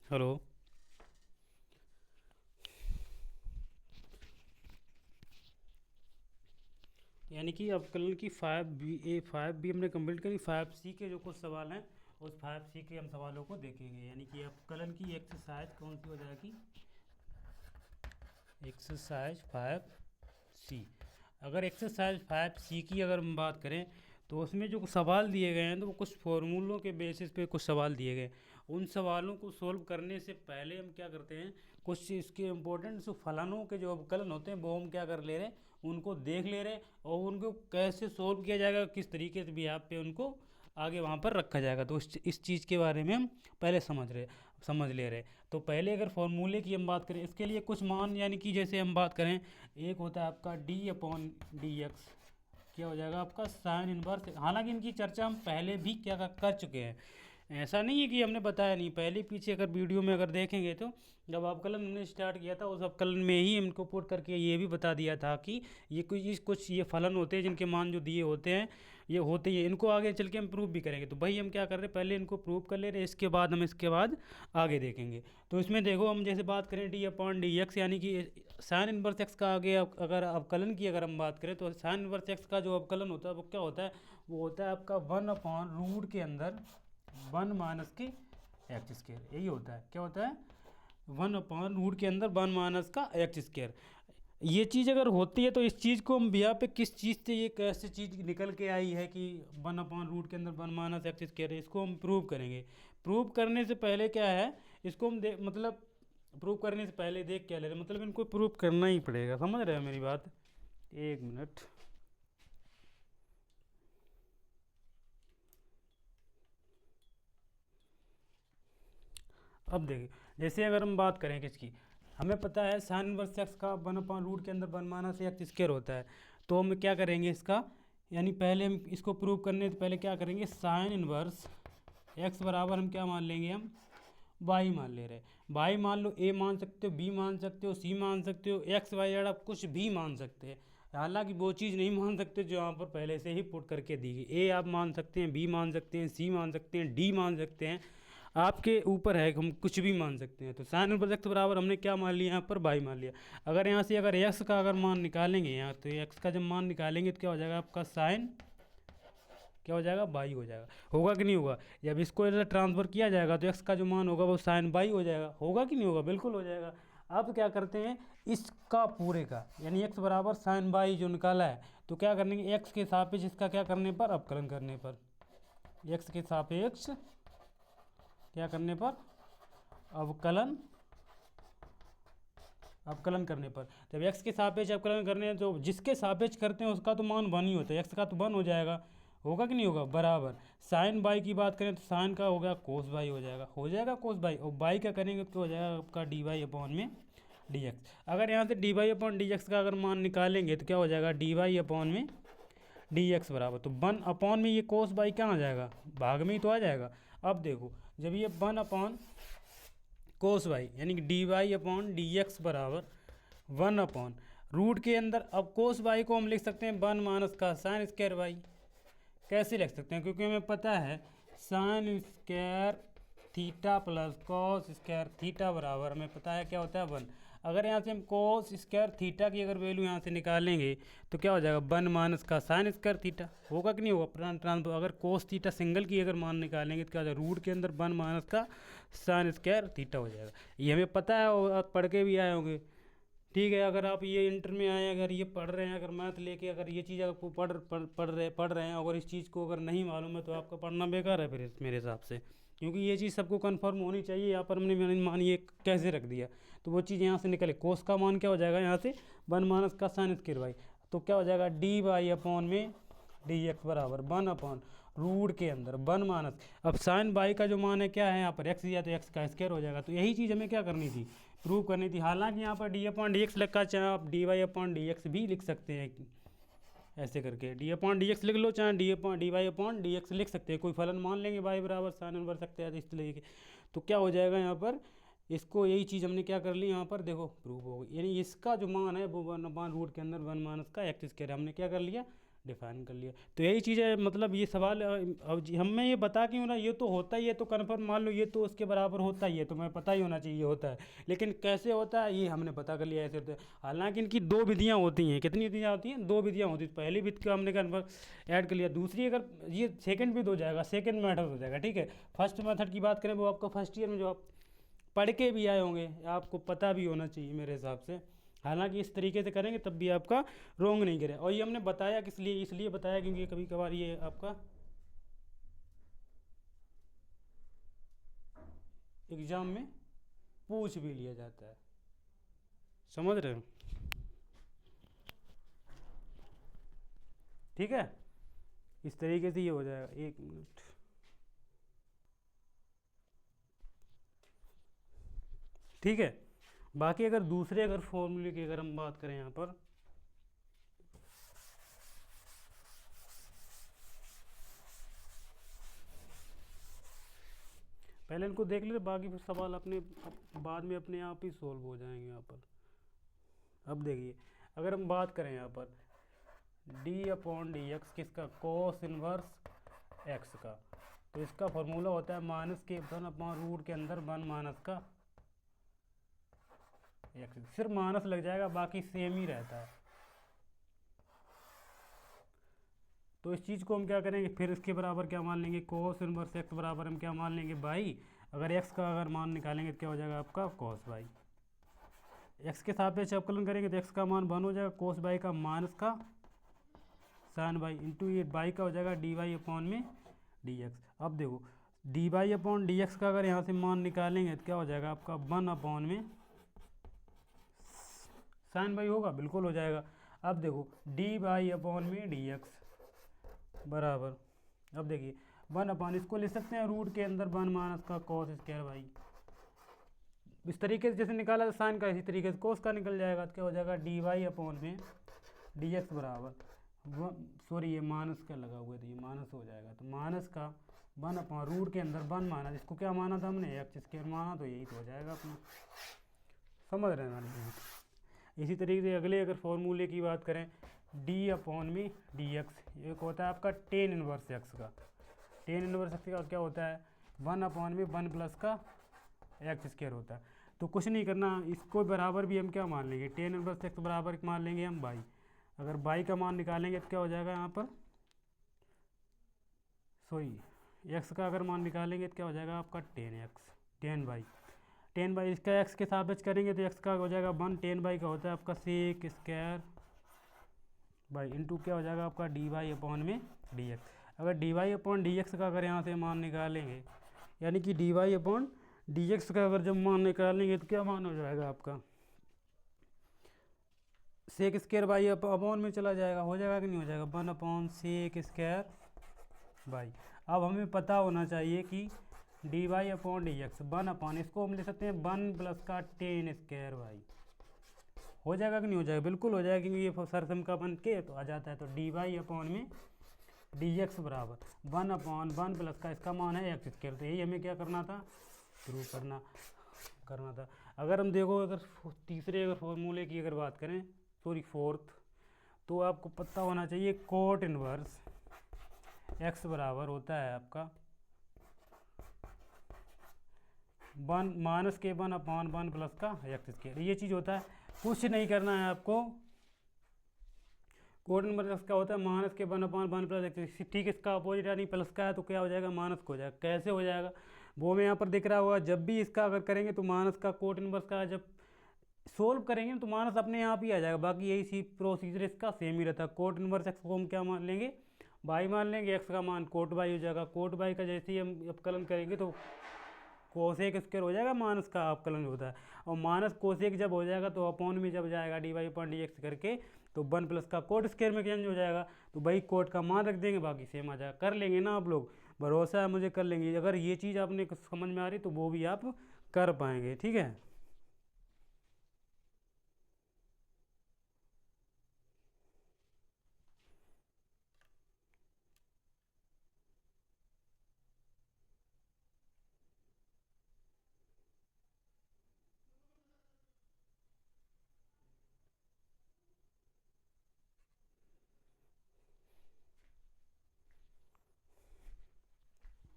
Hello. यानी कि अवकलन की 5B हमने कंप्लीट करी। 5C के जो कुछ सवाल हैं उस 5C के हम सवालों को देखेंगे। यानी कि अवकलन की एक्सरसाइज कौन सी हो जाएगी? Exercise 5C। अगर एक्सरसाइज 5C की अगर हम बात करें तो उसमें जो सवाल दिए गए हैं तो वो कुछ फॉर्मूलों के बेसिस पे कुछ सवाल दिए गए। उन सवालों को सोल्व करने से पहले हम क्या करते हैं, कुछ इसके इम्पोर्टेंट जो फलनों के जो अवकलन होते हैं वो हम क्या कर ले रहे हैं, उनको देख ले रहे हैं और उनको कैसे सोल्व किया जाएगा, किस तरीके से भी आप पे उनको आगे वहाँ पर रखा जाएगा। तो इस चीज़ के बारे में हम पहले समझ ले रहे। तो पहले अगर फॉर्मूले की हम बात करें, इसके लिए कुछ मान, यानी कि जैसे हम बात करें, एक होता है आपका d/dx, क्या हो जाएगा आपका साइन इनवर्स। हालांकि इनकी चर्चा हम पहले भी क्या कर चुके हैं, ऐसा नहीं है कि हमने बताया नहीं। पहले पीछे अगर वीडियो में अगर देखेंगे तो जब अवकलन हमने स्टार्ट किया था उस अवकलन में ही इनको पुट करके ये भी बता दिया था कि ये कुछ ये फलन होते हैं जिनके मान जो दिए होते हैं ये होते ही हैं। इनको आगे चल के हम प्रूव भी करेंगे। तो भाई हम क्या कर रहे हैं, पहले इनको प्रूव कर ले रहे हैं, इसके बाद हम इसके बाद आगे देखेंगे। तो इसमें देखो, हम जैसे बात करें d/dx, यानी कि साइन इनवर्स एक्स का आगे अगर अवकलन की अगर हम बात करें तो साइन इनवर्स एक्स का जो अवकलन होता है वो क्या होता है, वो होता है आपका 1/रूट के अंदर 1 माइनस की एक्स स्क्र। यही होता है, क्या होता है, 1/रूट के अंदर 1 माइनस का एक्स स्क्र। ये चीज़ अगर होती है तो इस चीज़ को हम यहाँ पे किस चीज़ से, ये कैसे चीज़ निकल के आई है कि 1/रूट के अंदर 1 माइनस एक्स स्क्र है, इसको हम प्रूव करेंगे। प्रूव करने से पहले क्या है, इसको हम मतलब प्रूव करने से पहले देख क्या ले रहे हैं, मतलब इनको प्रूव करना ही पड़ेगा। समझ रहे हो मेरी बात? एक मिनट। अब देखिए, जैसे अगर हम बात करें किसकी, हमें पता है साइन इनवर्स एक्स का 1/रूट के अंदर 1 माइनस एक्स स्क्वायर होता है। तो हम क्या करेंगे इसका, यानी पहले हम इसको प्रूव करने से पहले क्या करेंगे, साइन इनवर्स एक्स बराबर हम क्या मान लेंगे, हम वाई मान ले रहे। वाई मान लो, ए मान सकते हो, बी मान सकते हो, सी मान सकते हो, एक्स वाई जेड आप कुछ भी मान सकते हैं। हालांकि वो चीज़ नहीं मान सकते जो यहाँ पर पहले से ही पुट करके दी गई। ए आप मान सकते हैं, बी मान सकते हैं, सी मान सकते हैं, डी मान सकते हैं, आपके ऊपर है, हम कुछ भी मान सकते हैं। तो साइन इनवर्स एक्स बराबर हमने क्या मान लिया, यहाँ पर बाई मान लिया। अगर यहाँ से अगर एक्स का अगर मान निकालेंगे यहाँ, तो एक्स का जब मान निकालेंगे तो क्या हो जाएगा आपका साइन, क्या हो जाएगा, बाई हो जाएगा। होगा कि नहीं होगा? जब इसको इधर ट्रांसफर किया जाएगा तो एक्स का जो मान होगा वो साइन बाई हो जाएगा। होगा कि नहीं होगा? बिल्कुल हो जाएगा। अब क्या करते हैं, इसका पूरे का यानी एक्स बराबर साइन बाई जो निकाला है, तो क्या करने, एक्स के सापेक्ष इसका क्या करने पर, अवकलन करने पर, एक्स के सापेक्ष क्या करने पर, अवकलन अवकलन करने पर। जब एक्स के सापेक्ष अवकलन करने हैं तो जिसके सापेक्ष करते हैं उसका तो मान 1 ही होता है, एक्स का तो 1 हो जाएगा। होगा कि नहीं होगा? बराबर साइन बाई की बात करें तो साइन का हो गया कोस बाई हो जाएगा कोस बाई, और बाई का करेंगे तो हो जाएगा आपका डी वाई अपॉन में डी एक्स। अगर यहाँ से D Y upon D X का अगर मान निकालेंगे तो क्या हो जाएगा, डी वाई अपॉन में डी एक्स बराबर, तो 1 अपॉन में ये कोस बाई क्या आ जाएगा, भाग में ही तो आ जाएगा। अब देखो, जब ये 1 अपॉन कोस वाई यानी कि D Y upon D X बराबर 1/रूट के अंदर, अब कोस वाई को हम लिख सकते हैं 1 माइनस का साइन स्क्वायर वाई। कैसे लिख सकते हैं, क्योंकि हमें पता है sine square theta plus cos square theta बराबर हमें पता है क्या होता है 1। अगर यहाँ से हम कोस स्क्वायर थीटा की अगर वैल्यू यहाँ से निकालेंगे तो क्या हो जाएगा, 1 माइनस का साइन स्क्वायर थीटा। होगा कि नहीं होगा? ट्रांसफर अगर कोस थीटा सिंगल की अगर मान निकालेंगे तो क्या हो जाएगा, रूट के अंदर 1 माइनस का साइन स्क्वायर थीटा हो जाएगा। ये हमें पता है और आप पढ़ के भी आए होंगे। ठीक है, अगर आप ये इंटर में आए, अगर ये पढ़ रहे हैं, अगर मैथ लेके अगर ये चीज़ आपको पढ़ रहे हैं, अगर इस चीज़ को अगर नहीं मालूम है तो आपका पढ़ना बेकार है फिर मेरे हिसाब से। क्योंकि ये चीज़ सबको कंफर्म होनी चाहिए। यहाँ पर हमने मान ये कैसे रख दिया, तो वो चीज़ यहाँ से निकले। कोस का मान क्या हो जाएगा यहाँ से 1 माइनस का साइन स्क्वायर वाई, तो क्या हो जाएगा डी वाई अपॉन में डी एक्स बराबर 1/रूट के अंदर 1 माइनस। अब साइन बाई का जो मान है क्या है, यहाँ पर एक्स दिया तो एक्स का स्क्वायर हो जाएगा। तो यही चीज़ हमें क्या करनी थी, प्रूव करनी थी। हालांकि यहाँ पर डी अपॉन डी एक्स लिखा, चाहे आप D Y upon D X भी लिख सकते हैं, ऐसे करके डी अपॉन डी एक्स लिख लो, चाहे D Y upon D X लिख सकते हैं। कोई फलन मान लेंगे वाई बराबर साइन इनवर्स सकते हैं इस तरीके। तो क्या हो जाएगा यहाँ पर, इसको यही चीज़ हमने क्या कर ली यहाँ पर, देखो प्रूव हो गई। यानी इसका जो मान है वो 1/रूट के अंदर 1 माइनस का एक्स स्क्वायर हमने क्या कर लिया, डिफाइन कर लिया। तो यही चीज़ है, मतलब ये सवाल अब हमें ये बता क्यों ना, ये तो होता ही है तो कन्फर्म मान लो ये तो उसके बराबर होता ही है, तो मैं पता ही होना चाहिए ये होता है, लेकिन कैसे होता है ये हमने पता कर लिया ऐसे होता है। हालांकि इनकी दो विधियाँ होती हैं, कितनी विधियाँ होती हैं, दो विधियाँ होती हैं। पहली विधि को हमने कन्फर्म ऐड कर लिया, दूसरी अगर ये सेकेंड विधि हो जाएगा, सेकेंड मेथड हो जाएगा, ठीक है। फर्स्ट मेथड की बात करें वो आपको फर्स्ट ईयर में जो आप पढ़ के भी आए होंगे, आपको पता भी होना चाहिए मेरे हिसाब से। हालांकि इस तरीके से करेंगे तब भी आपका रोंग नहीं करे। और ये हमने बताया किस लिए, इसलिए बताया क्योंकि कभी कभार ये आपका एग्जाम में पूछ भी लिया जाता है, समझ रहे हो, ठीक है। इस तरीके से ये हो जाएगा। एक मिनट, ठीक है। बाकी अगर दूसरे अगर फॉर्मूले की अगर हम बात करें यहाँ पर, पहले इनको देख लेते, बाकी फिर सवाल अपने बाद में अपने आप ही सोल्व हो जाएंगे यहाँ पर। अब देखिए, अगर हम बात करें यहाँ पर डी अपॉन डी एक्स किसका, कोस इनवर्स एक्स का, तो इसका फॉर्मूला होता है माइनस के वन अपॉन रूट के अंदर वन माइनस का एक्स, सिर्फ माइनस लग जाएगा बाकी सेम ही रहता है। तो इस चीज़ को हम क्या करेंगे, फिर इसके बराबर क्या मान लेंगे, कोस इनवर्स एक्स बराबर हम क्या मान लेंगे बाई, अगर एक्स का अगर मान निकालेंगे तो क्या हो जाएगा आपका कोस बाई। एक्स के सापेक्ष अवकलन करेंगे तो एक्स का मान वन हो जाएगा, कोस बाई का माइनस का साइन बाई इंटू ये बाई का हो जाएगा डी वाई अपॉन में डी एक्स। अब देखो D Y upon D X का अगर यहाँ से मान निकालेंगे तो क्या हो जाएगा आपका वन अपॉन में साइन बाई होगा, बिल्कुल हो जाएगा। अब देखो डी वाई अपॉन में डी एक्स बराबर, अब देखिए वन अपॉन इसको ले सकते हैं रूट के अंदर वन माइनस का कॉस स्क्वायर बाई, इस तरीके से जैसे निकाला था साइन का, इसी तरीके से कोस का निकल जाएगा, तो क्या हो जाएगा डी वाई अपॉन में डी एक्स बराबर सॉरी ये माइनस का लगा हुआ था, ये माइनस हो जाएगा, तो माइनस का वन अपॉन रूट के अंदर वन माइनस, इसको क्या माना था हमने एक्स स्क्वायर माना, तो यही तो हो जाएगा अपना, समझ रहे हैं ना। इसी तरीके से अगले अगर फॉर्मूले की बात करें डी अपॉन में डी एक्स, एक होता है आपका टेन इनवर्स एक्स का, टेन इनवर्स एक्स का क्या होता है वन अपॉन में वन प्लस का एक्स स्क्वायर होता है। तो कुछ नहीं करना, इसको बराबर भी हम क्या मान लेंगे, टेन इनवर्स एक्स बराबर मान लेंगे हम बाई, अगर बाई का मान निकालेंगे तो क्या हो जाएगा यहाँ पर, सॉरी एक्स का अगर मान निकालेंगे तो क्या हो जाएगा आपका ten x, ten by, ten by इसका एक्स के सापेक्ष करेंगे तो एक्स का हो जाएगा वन, टेन बाई का होता है आपका सेक स्क्वायर बाई इंटू क्या हो जाएगा आपका डी वाई अपॉन में डी एक्स। अगर D Y upon D X का अगर यहाँ से मान निकालेंगे, यानी कि D Y upon D X का अगर जब मान निकालेंगे तो क्या मान हो जाएगा आपका सेक स्क्वायर बाई अपॉन में चला जाएगा, हो जाएगा कि नहीं हो जाएगा one upon sec square Y. अब हमें पता होना चाहिए कि D Y upon D X one upon, इसको हम ले सकते हैं वन प्लस का टेन स्क्वायर बाई, हो जाएगा कि नहीं हो जाएगा, बिल्कुल हो जाएगा, क्योंकि ये सरसम का बन के तो आ जाता है। तो डी वाई अपॉन में डी एक्स बराबर वन अपॉन वन प्लस का इसका मान है एक्स स्क्वायर, तो यही हमें क्या करना था, प्रूव करना था। अगर हम देखो अगर तीसरे अगर फॉर्मूले की अगर बात करें, सॉरी फोर्थ, तो आपको पता होना चाहिए कोट इनवर्स एक्स बराबर होता है आपका वन माइनस के वन अपॉन वन प्लस का एक्स स्क्वायर, ये चीज़ होता है, कुछ नहीं करना है आपको। कोट इनवर्स एक्स का होता है माइनस के one upon one plus x, ठीक है, इसका अपोजिट यानी प्लस का है तो क्या हो जाएगा माइनस को हो जाएगा, कैसे हो जाएगा वो मैं यहाँ पर दिख रहा होगा, जब भी इसका अगर करेंगे तो माइनस का कोट इनवर्स का जब सोल्व करेंगे तो माइनस अपने आप ही आ जाएगा, बाकी यही सी प्रोसीजर इसका सेम ही रहता है। कोट इनवर्स एक्स को हम क्या मान लेंगे बाई मान लेंगे, एक्स का मान कोट बाई हो जाएगा, कोट बाई का जैसे ही हम अपकलन करेंगे तो कोसेक स्क्वायर हो जाएगा, माइनस का अपकलन होता है, और माइनस कोसेक जब हो जाएगा तो अपॉन में जब जाएगा D Y upon D X करके तो वन प्लस का कोट स्क्वायर में चेंज हो जाएगा, तो भाई कोट का मान रख देंगे बाकी सेम आ जाएगा। कर लेंगे ना आप लोग, भरोसा है मुझे कर लेंगे, अगर ये चीज़ आपने समझ में आ रही तो वो भी आप कर पाएंगे, ठीक है।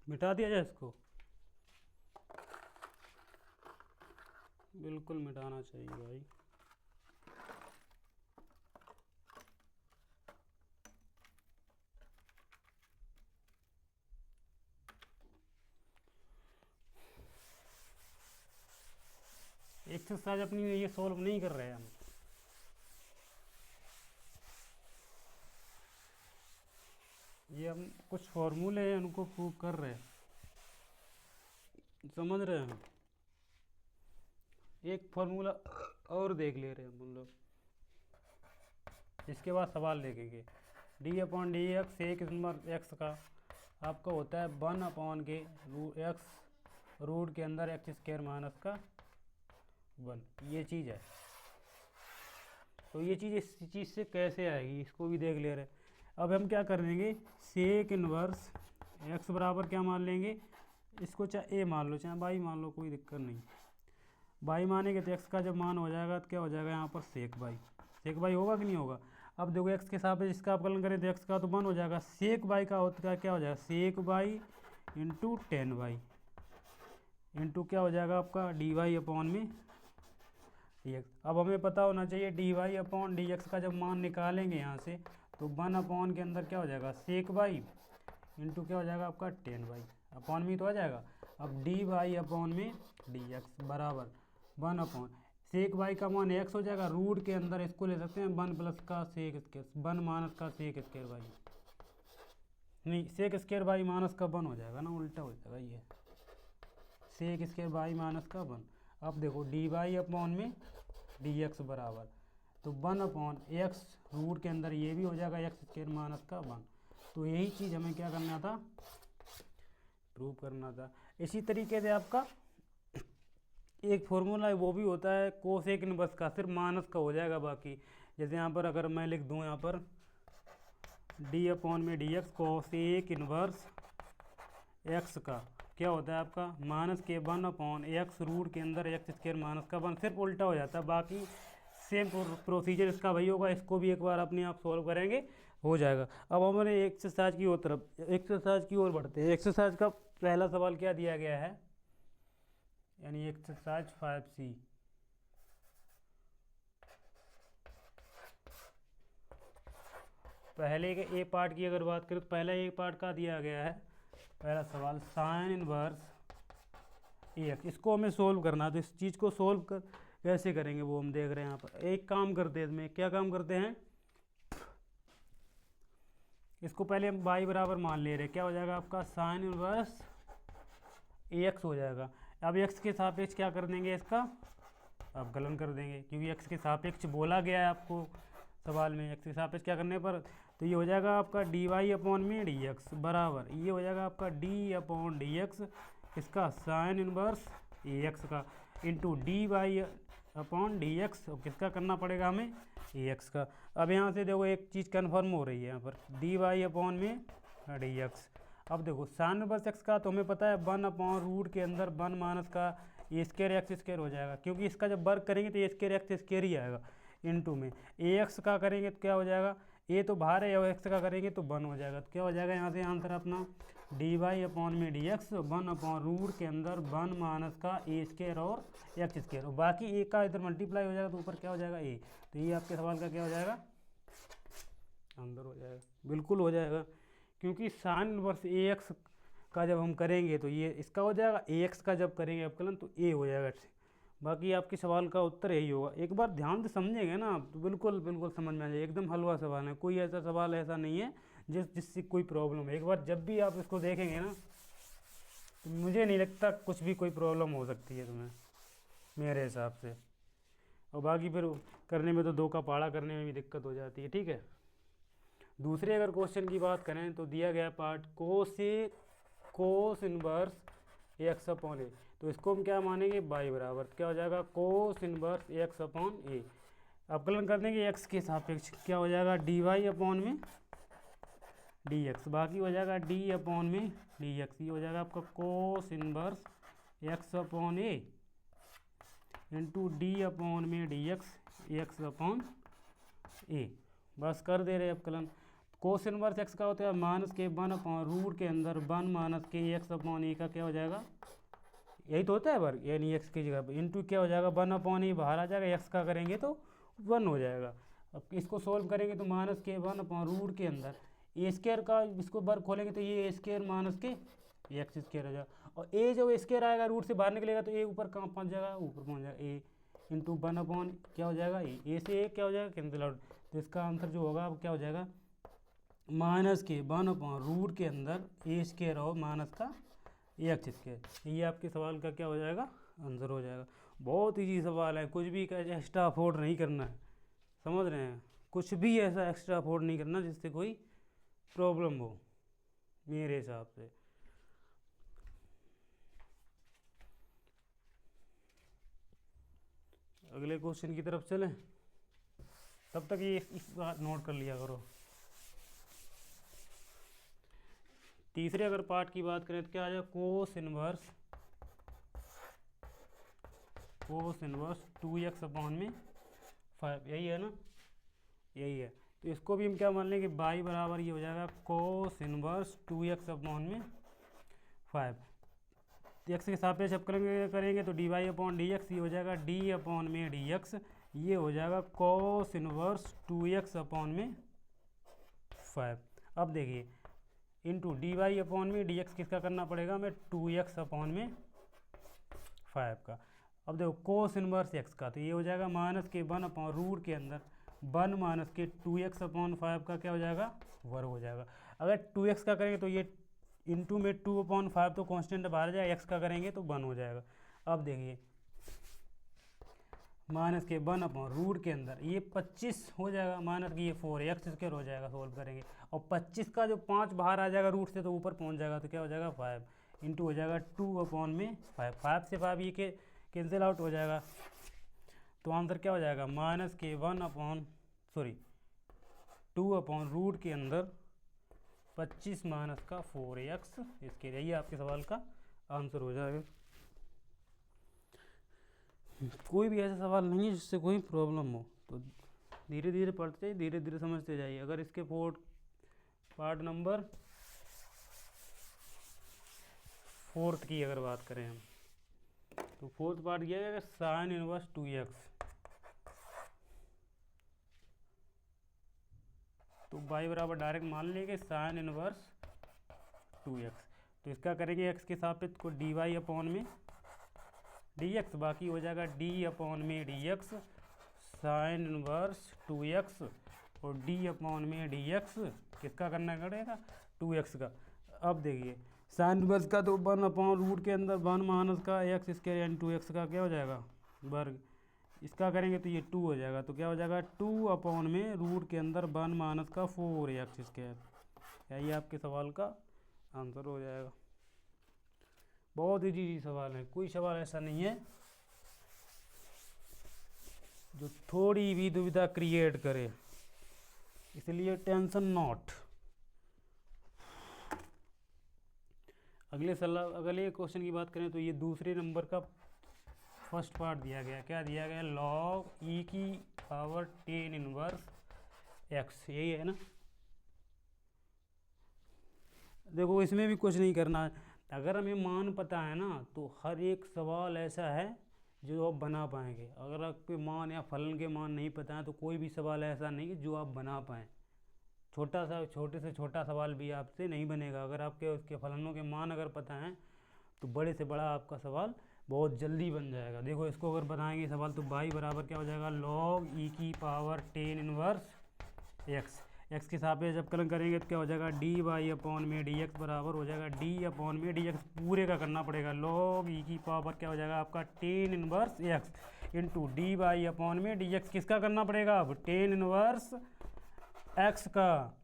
मिटा दिया जाए इसको, बिल्कुल मिटाना चाहिए भाई। एक्सरसाइज अपनी ये सॉल्व नहीं कर रहे हैं हम, ये हम कुछ फॉर्मूले हैं उनको प्रूव कर रहे हैं, समझ रहे हैं हम। एक फार्मूला और देख ले रहे हैं हम लोग, इसके बाद सवाल देखेंगे। डी अपॉन डी एक्स एक नंबर एक्स का आपका होता है 1 के एक्स रूट के अंदर एक्स स्क्वायर माइनस का 1, ये चीज़ है। तो ये चीज़ इस चीज़ से कैसे आएगी इसको भी देख ले रहे हैं। अब हम क्या कर लेंगे, सेक इनवर्स एक्स बराबर क्या मान लेंगे, इसको चाहे ए मान लो चाहे बाई मान लो, कोई दिक्कत नहीं। बाई मानेंगे तो एक्स का जब मान हो जाएगा तो क्या हो जाएगा यहाँ पर सेक बाई होगा कि नहीं होगा। अब देखो एक्स के साथ इसका अपकलन करें तो एक्स का तो 1 हो जाएगा, सेक बाई का होता है क्या हो जाएगा, sec Y into 10 Y into क्या हो जाएगा आपका डी वाई अपॉन में डी एक्स। अब हमें पता होना चाहिए D Y upon D X का जब मान निकालेंगे यहाँ से तो 1 अपॉन के अंदर क्या हो जाएगा सेक बाई इंटू क्या हो जाएगा आपका 10 बाई अपॉन में तो आ जाएगा। अब डी वाई अपॉन में डी एक्स बराबर 1 अपॉन सेक बाई का मान एक्स हो जाएगा, रूट के अंदर इसको ले सकते हैं 1 प्लस का सेक स्क्वायर 1 माइनस का सेक स्क्वायर बाई, नहीं सेक स्क्वायर बाई माइनस का 1 हो जाएगा ना, उल्टा हो जाएगा ये सेक स्क्वायर बाई माइनस का 1। अब देखो डी वाई अपॉन में डी एक्स बराबर तो 1 अपॉन एक्स रूट के अंदर ये भी हो जाएगा एक्स स्क्वायर माइनस का 1। तो यही चीज़ हमें क्या करना था, प्रूव करना था। इसी तरीके से आपका एक फॉर्मूला है वो भी होता है कोसेक इनवर्स का, सिर्फ माइनस का हो जाएगा बाकी। जैसे यहाँ पर अगर मैं लिख दूँ यहाँ पर डी अपॉन में D x cosec inverse X का क्या होता है आपका माइनस के 1 अपॉन एक्स रूट के अंदर एक्स स्क्वायर माइनस का 1, सिर्फ उल्टा हो जाता है। बाकी सेम प्रोसीजर इसका वही होगा, इसको भी एक बार अपने आप सॉल्व करेंगे हो जाएगा। अब हमारे एक्सरसाइज की ओर एक्सरसाइज की ओर बढ़ते हैं। एक्सरसाइज का पहला सवाल क्या दिया गया है, यानी एक्सरसाइज 5C। पहले के ए पार्ट की अगर बात करें तो पहला ए पार्ट का दिया गया है पहला सवाल साइन इनवर्स ए एक्स, इसको हमें सोल्व करना है। तो इस चीज़ को सोल्व कर कैसे करेंगे वो हम देख रहे हैं यहाँ पर। एक काम करते हैं, इसमें क्या काम करते हैं, इसको पहले हम बाई बराबर मान ले रहे हैं, क्या हो जाएगा आपका साइन इनवर्स ए एक्स हो जाएगा। अब एक्स के सापेक्ष क्या कर देंगे, इसका अवकलन कर देंगे, क्योंकि एक्स के सापेक्ष बोला गया है आपको सवाल में। एक्स के सापेक्ष क्या करने पर तो ये हो जाएगा आपका डी वाई अपॉन में डी एक्स बराबर ये हो जाएगा आपका डी अपॉन डी एक्स इसका साइन इनवर्स ए एक्स का into D Y upon D x किसका करना पड़ेगा हमें ए एक्स का। अब यहाँ से देखो एक चीज़ कन्फर्म हो रही है यहाँ पर डी वाई अपॉन में डी एक्स। अब देखो साइन इनवर्स एक्स का तो हमें पता है 1 अपॉन रूट के अंदर 1 माइनस का ए स्क्वायर एक्स स्क्वायर हो जाएगा, क्योंकि इसका जब वर्क करेंगे तो ए स्क्वायर एक्स स्क्वायर ही आएगा इनटू में ए एक्स का करेंगे तो क्या हो जाएगा, ए तो बाहर है और एक्स का करेंगे तो 1 हो जाएगा। तो क्या हो जाएगा यहाँ से आंसर अपना डी वाई अपॉन में डी एक्स 1 अपॉन रूट के अंदर 1 माइनस का ए स्क्वायर और एक्स स्क्वायर, और बाकी ए का इधर मल्टीप्लाई हो जाएगा तो ऊपर क्या हो जाएगा ए। तो ये आपके सवाल का क्या हो जाएगा आंसर हो जाएगा, बिल्कुल हो जाएगा, क्योंकि साइन इनवर्स ए एक्स का जब हम करेंगे तो ये इसका हो जाएगा, ए एक्स का जब करेंगे अवकलन तो ए हो जाएगा। बाकी आपके सवाल का उत्तर यही होगा। एक बार ध्यान से समझेंगे ना तो बिल्कुल बिल्कुल समझ में आ जाए, एकदम हलवा सवाल है, कोई ऐसा सवाल ऐसा नहीं है जिससे कोई प्रॉब्लम है। एक बार जब भी आप इसको देखेंगे ना तो मुझे नहीं लगता कुछ भी कोई प्रॉब्लम हो सकती है तुम्हें मेरे हिसाब से। और बाकी फिर करने में तो 2 का पहाड़ा करने में भी दिक्कत हो जाती है। ठीक है, दूसरे अगर क्वेश्चन की बात करें तो दिया गया part cos inverse x upon a, तो इसको हम क्या मानेंगे बाई बराबर क्या हो जाएगा कोस इनवर्स एक्स अपॉन ए। अवकलन कर देंगे एक्स के सापेक्ष क्या हो जाएगा डी वाई अपॉन में डी एक्स, बाकी हो जाएगा डी अपॉन में डी एक्स, ये हो जाएगा आपका कोस इनवर्स एक्स अपॉन ए इंटू डी अपॉन में डी एक्स एक्स अपॉन ए। बस कर दे रहे अवकलन। कोस इनवर्स एक्स का होता है माइनस के 1/रूट के अंदर 1 - के x/a का क्या हो जाएगा, यही तो होता है बार, यानी एक्स की जगह पर इंटू क्या हो जाएगा 1/a बाहर आ जाएगा, एक्स का करेंगे तो 1 हो जाएगा। अब इसको सोल्व करेंगे तो माइनस के 1/रूट के अंदर ए स्क्र का इसको वर्ग खोलेंगे तो ये ए स्क्र माइनस के एक्स स्क्र हो जाएगा, और ए जो स्क्र आएगा रूट से बाहर निकलेगा तो ए ऊपर कहाँ पहुँच जाएगा, ऊपर पहुँच जाएगा, ए इंटू 1 क्या हो जाएगा, ए से ए क्या हो जाएगा कैंसिल आउट। तो इसका आंसर जो होगा अब क्या हो जाएगा माइनस के 1/रूट के अंदर ए स्क्र और माइनस का एक्स स्क्र। ये आपके सवाल का क्या हो जाएगा आंसर हो जाएगा। बहुत ईजी सवाल है, कुछ भी एक्स्ट्रा अफोर्ड नहीं करना है, समझ रहे हैं, कुछ भी ऐसा एक्स्ट्रा अफोर्ड नहीं करना जिससे कोई प्रॉब्लम हो मेरे हिसाब से। अगले क्वेश्चन की तरफ चलें, तब तक ये इस बात नोट कर लिया करो। तीसरे अगर पार्ट की बात करें तो क्या आ जाएगा कोस इनवर्स 2x/5, यही है ना, यही है। तो इसको भी हम क्या मान लेंगे y बराबर ये हो जाएगा कोस इनवर्स 2x/5। एक्स के सापेक्ष करेंगे तो dy/dx ये हो जाएगा d/dx, ये हो जाएगा कोस इनवर्स 2x/5। अब देखिए इंटू dy/dx किसका करना पड़ेगा हमें 2x/5 का। अब देखो कोस इनवर्स एक्स का तो ये हो जाएगा माइनस के 1/रूट के अंदर 1 - के 2x/5 का क्या हो जाएगा वर्ग हो जाएगा। अगर 2x का करेंगे तो ये इंटू में 2/5 तो कांस्टेंट बाहर जाएगा, एक्स का करेंगे तो 1 हो जाएगा। अब देखिए माइनस के 1/रूट के अंदर ये 25 हो जाएगा, माइनस की ये 4x² हो जाएगा सोल्व करेंगे, और 25 का जो 5 बाहर आ जाएगा रूट से तो ऊपर पहुंच जाएगा तो क्या हो जाएगा 5 इंटू हो जाएगा 2/5, 5 से 5 ये के कैंसिल आउट हो जाएगा। तो आंसर क्या हो जाएगा माइनस के 2/रूट के अंदर 25 माइनस का 4x, इसके यही आपके सवाल का आंसर हो जाएगा। कोई भी ऐसा सवाल नहीं है जिससे कोई प्रॉब्लम हो, तो धीरे धीरे पढ़ते जाइए, धीरे धीरे समझते जाइए। अगर इसके पार्ट नंबर 4 की अगर बात करें हम तो 4th पार्ट किया जाएगा साइन इनवर्स 2x, तो y बराबर डायरेक्ट मान लेंगे साइन इनवर्स 2x। तो इसका करेंगे x के सापेक्ष को dy/dx, बाकी हो जाएगा d/dx साइन इनवर्स 2x, और d/dx किसका करना पड़ेगा 2x का। अब देखिए साइन इनवर्स का तो 1/रूट के अंदर 1 माइनस का x² यानी 2x का क्या हो जाएगा वर्ग, इसका करेंगे तो ये 2 हो जाएगा, तो क्या हो जाएगा 2/रूट के अंदर 1 माइनस का 4x²। यही आपके सवाल का आंसर हो जाएगा। बहुत ही इजी सवाल है, कोई सवाल ऐसा नहीं है जो थोड़ी भी दुविधा क्रिएट करे, इसलिए टेंशन नॉट। अगले क्वेश्चन की बात करें तो ये दूसरे नंबर का फर्स्ट पार्ट दिया गया, क्या दिया गया log e⁻tan इनवर्स x, यही है ना। देखो इसमें भी कुछ नहीं करना है, अगर हमें मान पता है ना तो हर एक सवाल ऐसा है जो आप बना पाएंगे। अगर आपके मान या फलन के मान नहीं पता है तो कोई भी सवाल ऐसा नहीं है जो आप बना पाएँ। छोटे से छोटा सवाल भी आपसे नहीं बनेगा, अगर आपके उसके फलनों के मान अगर पता है तो बड़े से बड़ा आपका सवाल बहुत जल्दी बन जाएगा। देखो इसको अगर बनाएंगे सवाल तो y बराबर क्या हो जाएगा log e⁻tan इनवर्स x के सापेक्ष जब कलन करेंगे तो क्या हो जाएगा dy/dx बराबर हो जाएगा d/dx पूरे का करना पड़ेगा log e की पावर क्या हो जाएगा आपका tan inverse x into dy/dx किसका करना पड़ेगा अब tan इनवर्स x का।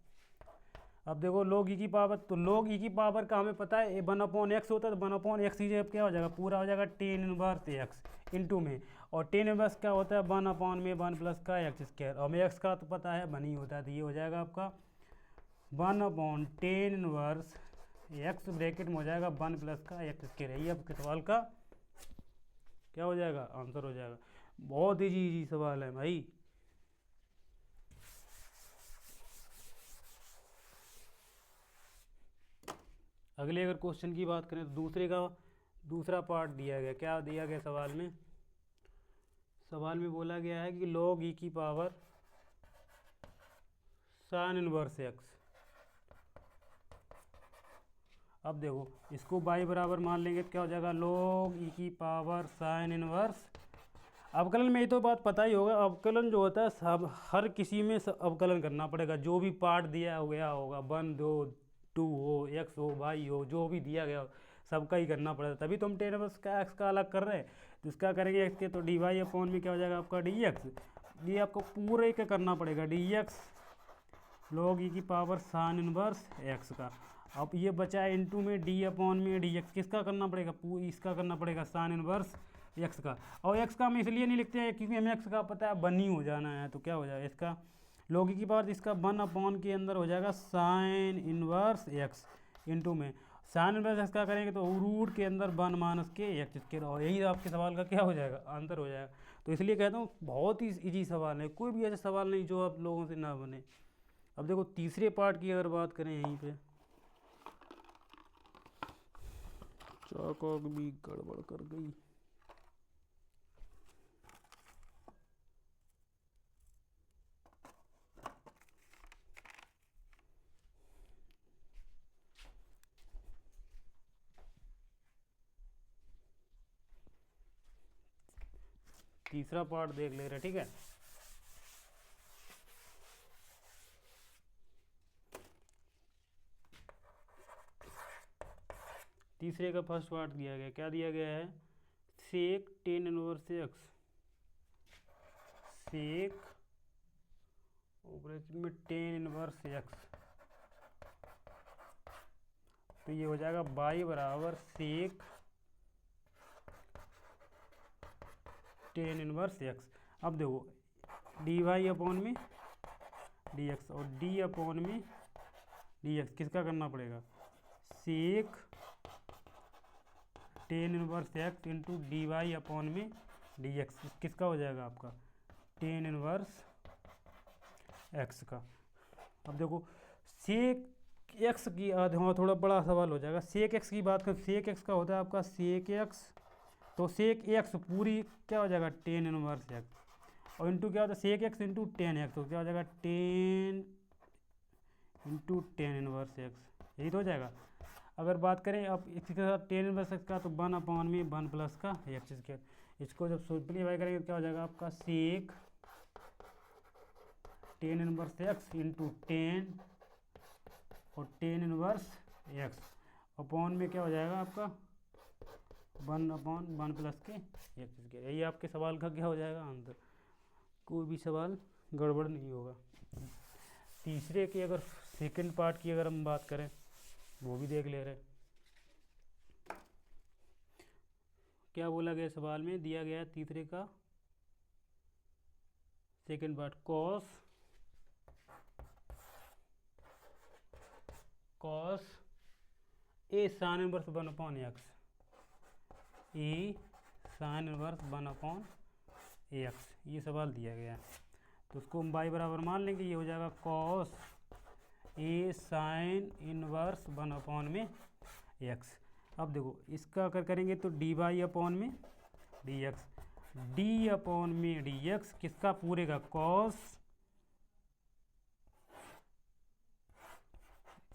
अब देखो log e की पावर, तो log e की पावर का हमें पता है 1/x होता है, तो 1/x ही जब क्या हो जाएगा पूरा हो जाएगा tan इनवर्स x इंटू में, और tan इनवर्स क्या होता है 1/1 प्लस का x², और हमें x का तो पता है 1 ही होता है, तो ये हो जाएगा आपका 1/tan इनवर्स x ब्रैकेट में हो जाएगा 1 प्लस का x²। यही आपके सवाल का क्या हो जाएगा आंसर हो जाएगा। बहुत इजी सवाल है भाई। अगले अगर क्वेश्चन की बात करें तो दूसरा पार्ट दिया गया, क्या दिया गया सवाल में बोला गया है कि log e की पावर साइन इनवर्स एक्स। अब देखो इसको बाई बराबर मान लेंगे तो क्या हो जाएगा, log e की पावर साइन इनवर्स। अवकलन में ये तो बात पता ही होगा, अवकलन जो होता है सब हर किसी में अवकलन करना पड़ेगा। जो भी पार्ट दिया गया होगा, 1 2 2 हो, एक्स हो, वाई हो, जो भी दिया गया हो सबका ही करना पड़ेगा। तभी तो हम टेन इनवर्स का एक्स का अलग कर रहे हैं। तो इसका करेंगे एक्स के, तो डी वाई अपॉन में क्या हो जाएगा आपका डी एक्स। ये आपको पूरे का करना पड़ेगा, डी एक्स log e की पावर साइन इनवर्स एक्स का। अब ये बचा है इनटू में डी अपॉन में डी एक्स, किसका करना पड़ेगा, इसका करना पड़ेगा साइन इनवर्स एक्स का। और एक्स का हम इसलिए नहीं लिखते हैं क्योंकि हमें एक्स का पता है 1 ही हो जाना है। तो क्या हो जाएगा इसका log e की पावर, इसका 1 अपॉन के अंदर हो जाएगा साइन इनवर्स एक्स इंटू में साइन इनवर्स एक्स का करेंगे तो रूट के अंदर 1 माइनस के एक्स के। और यही आपके सवाल का क्या हो जाएगा, आंसर हो जाएगा। तो इसलिए कहता हूँ बहुत ही ईजी सवाल है, कोई भी ऐसा सवाल नहीं जो आप लोगों से ना बने। अब देखो तीसरे पार्ट की अगर बात करें, यहीं पे चाक भी गड़बड़ कर गई। तीसरा पार्ट देख ले रहे, ठीक है। तीसरे का फर्स्ट पार्ट दिया गया, क्या दिया गया है, सेक टेन इनवर्स एक्स, सेक ऑपरेशन में टेन इनवर्स एक्स। तो ये हो जाएगा बाई बराबर सेक टेन इनवर्स एक्स। अब देखो डी वाई अपॉन में डी एक्स और डी अपॉन में डी एक्स, किसका करना पड़ेगा, sec tan inverse x into D Y upon में डी एक्स, किसका हो जाएगा आपका टेन इनवर्स एक्स का। अब देखो सेक एक्स की थोड़ा बड़ा सवाल हो जाएगा। सेक एक्स की बात करें, सेक एक्स का होता है आपका सेक एक्स, तो सेक एक्स पूरी क्या हो जाएगा टेन इनवर्स एक्स और इंटू क्या होता है sec X into tan X, तो क्या हो जाएगा tan into tan inverse X, यही तो हो जाएगा। अगर बात करें अब इसके साथ टेन इनवर्स एक्स का, तो 1 अपॉन में 1 प्लस का एक्स स्क्वायर। इसको जब सिंप्लीफाई करेंगे तो क्या हो जाएगा आपका sec tan inverse x into tan और टेन इनवर्स एक्स अपॉन में क्या हो जाएगा आपका 1 अपॉन 1 प्लस के एक्स स्क्वायर। यही आपके सवाल का क्या हो जाएगा आंसर, कोई भी सवाल गड़बड़ नहीं होगा। तीसरे की अगर सेकंड पार्ट की अगर हम बात करें, वो भी देख ले रहे। क्या बोला गया सवाल में, दिया गया है तीसरे का second part, cos A sine inverse 1 upon x, A sine inverse 1 upon x, ये सवाल दिया गया है। तो उसको हम बाई बराबर मान लेंगे, ये हो जाएगा cos A sine inverse 1 upon में एक्स। अब देखो इसका अगर करेंगे तो डी वाई अपॉन में डी एक्स, डी अपॉन में डी एक्स, किसका पूरे का cos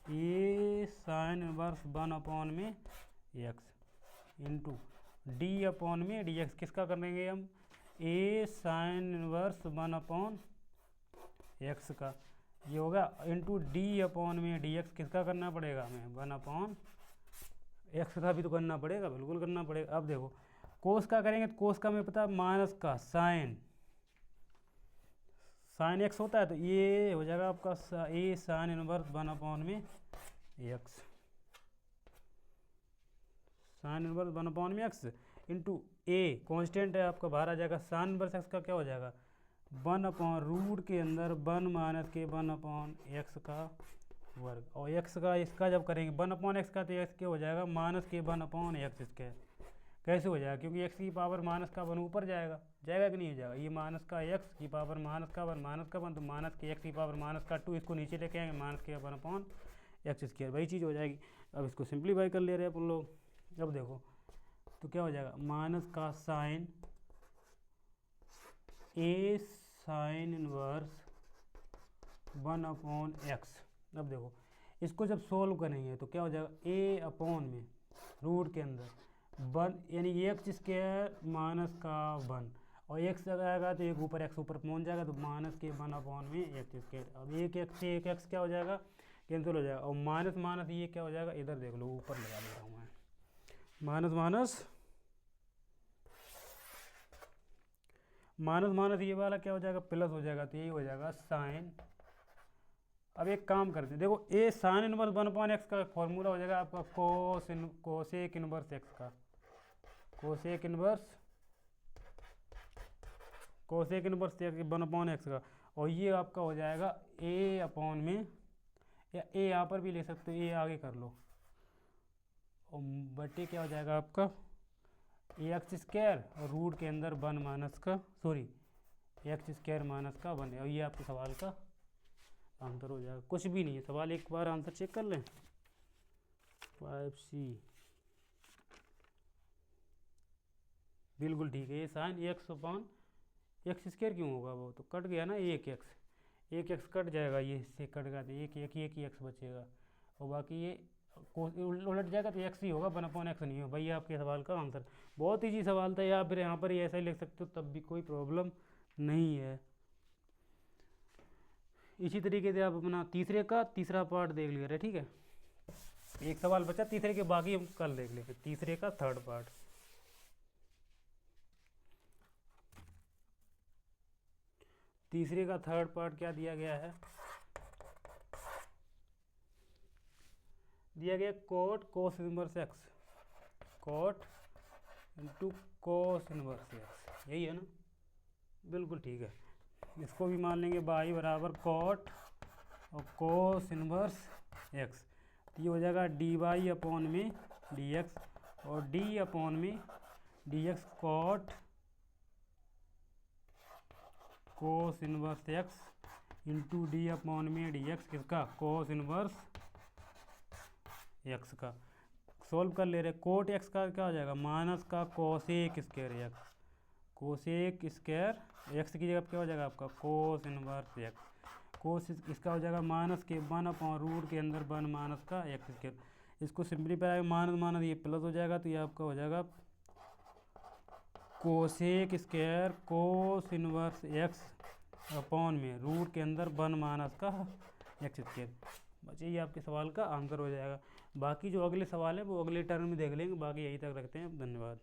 A sine inverse 1 upon में एक्स इंटू डी अपॉन में डी एक्स, किसका करेंगे हम ए साइन इनवर्स 1 अपॉन एक्स का, ये होगा इंटू डी अपॉन में डी एक्स, किसका करना पड़ेगा हमें 1 अपॉन एक्स का भी तो करना पड़ेगा, बिल्कुल करना पड़ेगा। अब देखो कोस का करेंगे तो कोस का हमें पता है माइनस का साइन एक्स होता है, तो ये हो जाएगा आपका ए साइन इनवर्स 1 अपॉन में एक्स, साइन इनवर्स 1 अपॉन में एक्स इंटू ए कॉन्स्टेंट है आपका, बाहर आ जाएगा साइन इनवर्स एक्स का क्या हो जाएगा 1 अपॉन रूट के अंदर 1 माइनस के 1 अपॉन एक्स का वर्ग, और एक्स का इसका जब करेंगे 1 अपॉन एक्स का, तो एक्स क्या हो जाएगा माइनस के 1 अपॉन एक्स स्क्वायर। कैसे हो जाएगा, क्योंकि एक्स की पावर माइनस का 1 ऊपर जाएगा कि नहीं हो जाएगा, ये माइनस का एक्स की पावर माइनस का 1 तो माइनस के एक्स की पावर माइनस का 2, इसको नीचे लेके आएंगे माइनस के 1 अपॉन एक्स स्क्वायर, वही चीज़ हो जाएगी। अब इसको सिंप्लीफाई कर ले रहे हैं अपन लोग। अब देखो तो क्या हो जाएगा, माइनस का साइन ए साइन इनवर्स 1/x। अब देखो इसको जब सोल्व करेंगे तो क्या हो जाएगा, ए अपॉन में रूट के अंदर 1 यानी एक्स स्क्वायर माइनस का 1, और एक्स लगाएगा तो एक ऊपर एक्स ऊपर पहुंच जाएगा तो माइनस के 1/में एक्स स्क्वायर। अब एक एक्स से एक एक्स क्या हो जाएगा, कैंसिल हो जाएगा, और माइनस माइनस ये क्या हो जाएगा, इधर देख लो ऊपर लगा दे रहा हूँ मैं, माइनस माइनस माइनस माइनस ये वाला क्या हो जाएगा, प्लस हो जाएगा, तो यही हो जाएगा साइन। अब एक काम करते हैं, देखो ए साइन इनवर्स 1/x का फॉर्मूला हो जाएगा आपका कोसेक इनवर्स एक्स का, कोसेक इनवर्स 1/x का, और ये आपका हो जाएगा ए अपॉन में, या ए यहाँ पर भी ले सकते हो, ए आगे कर लो, और बटे क्या हो जाएगा आपका एक्स स्क्वायर और रूट के अंदर 1 माइनस का, सॉरी एक्स स्क्वायर माइनस का 1 है, और ये आपके सवाल का आंसर हो जाएगा। कुछ भी नहीं है सवाल, एक बार आंसर चेक कर लें। 5C बिल्कुल ठीक है, ये sine x upon x square क्यों होगा, वो तो कट गया ना, एक एक्स कट जाएगा, ये इससे कट गया तो एक ही एक्स बचेगा, और बाकी ये उलट जाएगा तो एक्स ही होगा, 1/x नहीं होगा। भाई आपके सवाल का आंसर बहुत ईजी सवाल था, या फिर यहाँ पर ऐसा ही लिख सकते हो तब भी कोई प्रॉब्लम नहीं है। इसी तरीके से आप अपना तीसरे का तीसरा पार्ट देख लिया, ठीक है, एक सवाल बचा तीसरे के, बाकी हम कल देख लेंगे तीसरे का थर्ड पार्ट। तीसरे का थर्ड पार्ट क्या दिया गया है, दिया गया cot cos inverse X, cot into cos inverse X, यही है ना, बिल्कुल ठीक है। इसको भी मान लेंगे बाई बराबर कोट और कोस इनवर्स एक्स, तो ये हो जाएगा डी वाई अपॉन में डी एक्स, और डी अपॉन में D X cot cos inverse x into D upon में डी एक्स, किसका, कोस इनवर्स एक्स का। सोल्व कर ले रहे, कोट एक्स का क्या हो जाएगा, माइनस का cosec square x, cosec square x की जगह क्या हो जाएगा आपका कोस इनवर्स एक्स, कोस इसका हो जाएगा माइनस के 1/रूट के अंदर 1 माइनस का एक्स स्क्वायर। इसको सिंप्लीफाई माइनस माइनस ये प्लस हो जाएगा, तो ये आपका हो जाएगा कोसेक स्क्वायर कोस इनवर्स एक्स अपॉन में रूट के अंदर 1 माइनस का एक्स स्क्वायर। बस यही आपके सवाल का आंसर हो जाएगा। बाकी जो अगले सवाल है वो अगले टर्म में देख लेंगे, बाकी यहीं तक रखते हैं। धन्यवाद।